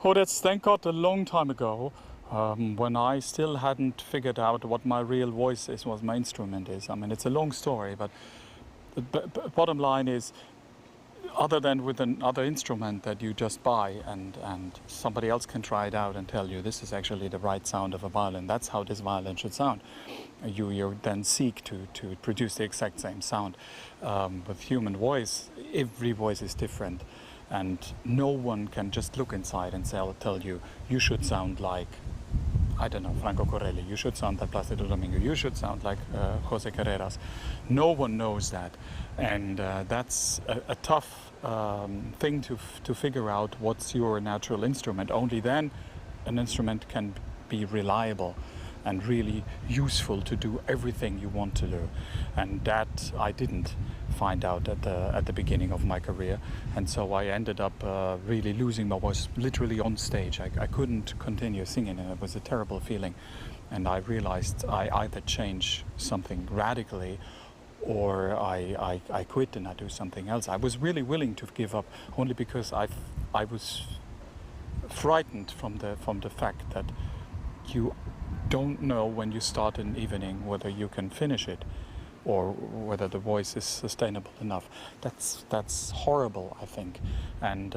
Oh, that's thank God a long time ago, when I still hadn't figured out what my real voice is, what my instrument is. I mean, it's a long story, but the bottom line is, other than with another instrument that you just buy and somebody else can try it out and tell you this is actually the right sound of a violin, that's how this violin should sound. You then seek to produce the exact same sound. With human voice, every voice is different, and no one can just look inside and tell you, you should sound like, I don't know, Franco Corelli, you should sound like Plácido Domingo, you should sound like Jose Carreras. No one knows that, and that's a tough thing to figure out what's your natural instrument. Only then an instrument can be reliable and really useful to do everything you want to do, and that I didn't find out at the beginning of my career, and so I ended up really losing my voice literally on stage. I couldn't continue singing, and it was a terrible feeling, and I realized I either change something radically or I quit and I do something else. I was really willing to give up, only because I was frightened from the fact that you don't know when you start an evening whether you can finish it or whether the voice is sustainable enough. That's horrible, I think. And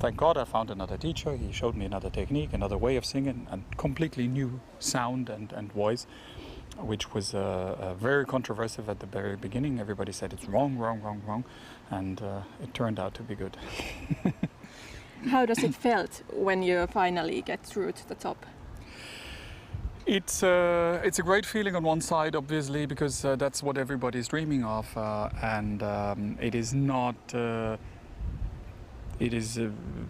thank God I found another teacher. He showed me another technique, another way of singing, and completely new sound and voice, which was very controversial at the very beginning. Everybody said it's wrong, and it turned out to be good. How does it felt when you finally get through to the top? It's a great feeling on one side, obviously, because that's what everybody's dreaming of, and it is not. It is,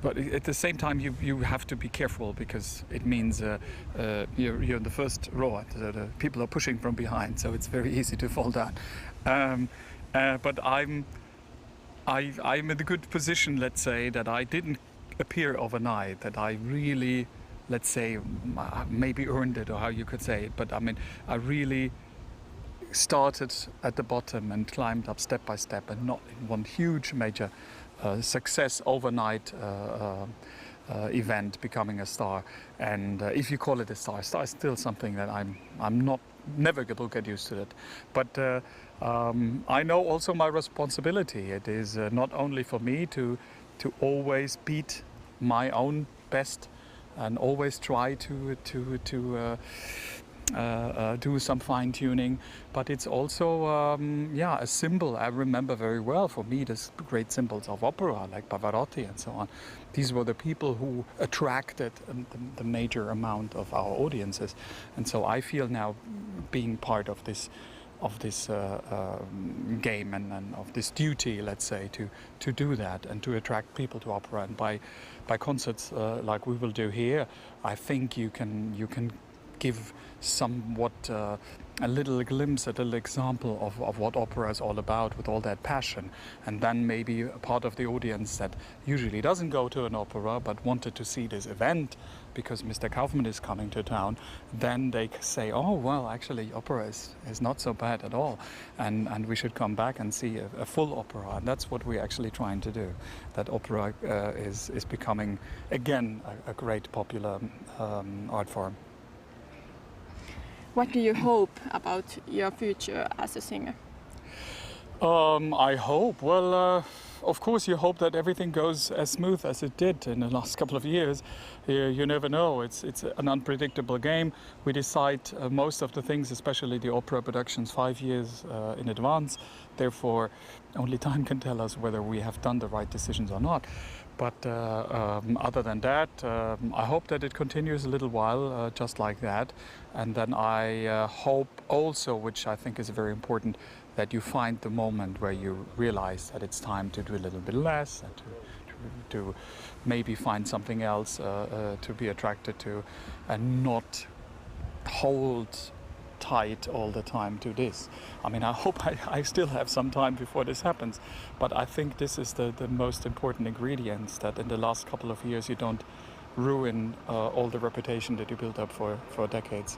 but at the same time, you have to be careful, because it means you're in the first row. The people are pushing from behind, so it's very easy to fall down. But I'm in the good position, let's say, that I didn't appear overnight. That I really, let's say, maybe earned it, or how you could say it. But I mean, I really started at the bottom and climbed up step by step, and not in one huge major success overnight event, becoming a star. And if you call it a star is still something that I'm never going to get used to it. But I know also my responsibility. It is not only for me to always beat my own best and always try to do some fine tuning, but it's also a symbol. I remember very well, for me, the great symbols of opera like Pavarotti and so on. These were the people who attracted the major amount of our audiences, and so I feel now being part of this game and of this duty, let's say, to do that and to attract people to opera. And by concerts like we will do here, I think you can give somewhat a little glimpse, a little example of what opera is all about, with all that passion. And then maybe a part of the audience that usually doesn't go to an opera but wanted to see this event because Mr. Kaufmann is coming to town, then they say, oh, well, actually opera is not so bad at all, and we should come back and see a full opera. And that's what we're actually trying to do. That opera is becoming again a great popular art form. What do you hope about your future as a singer? I hope, well, of course you hope that everything goes as smooth as it did in the last couple of years. You never know, it's an unpredictable game. We decide most of the things, especially the opera productions, 5 years in advance. Therefore, only time can tell us whether we have done the right decisions or not. But other than that, I hope that it continues a little while just like that. And then I hope also, which I think is very important, that you find the moment where you realize that it's time to do a little bit less and to maybe find something else to be attracted to, and not hold tight all the time to this. I mean, I hope I still have some time before this happens, but I think this is the most important ingredients, that in the last couple of years you don't ruin all the reputation that you built up for decades.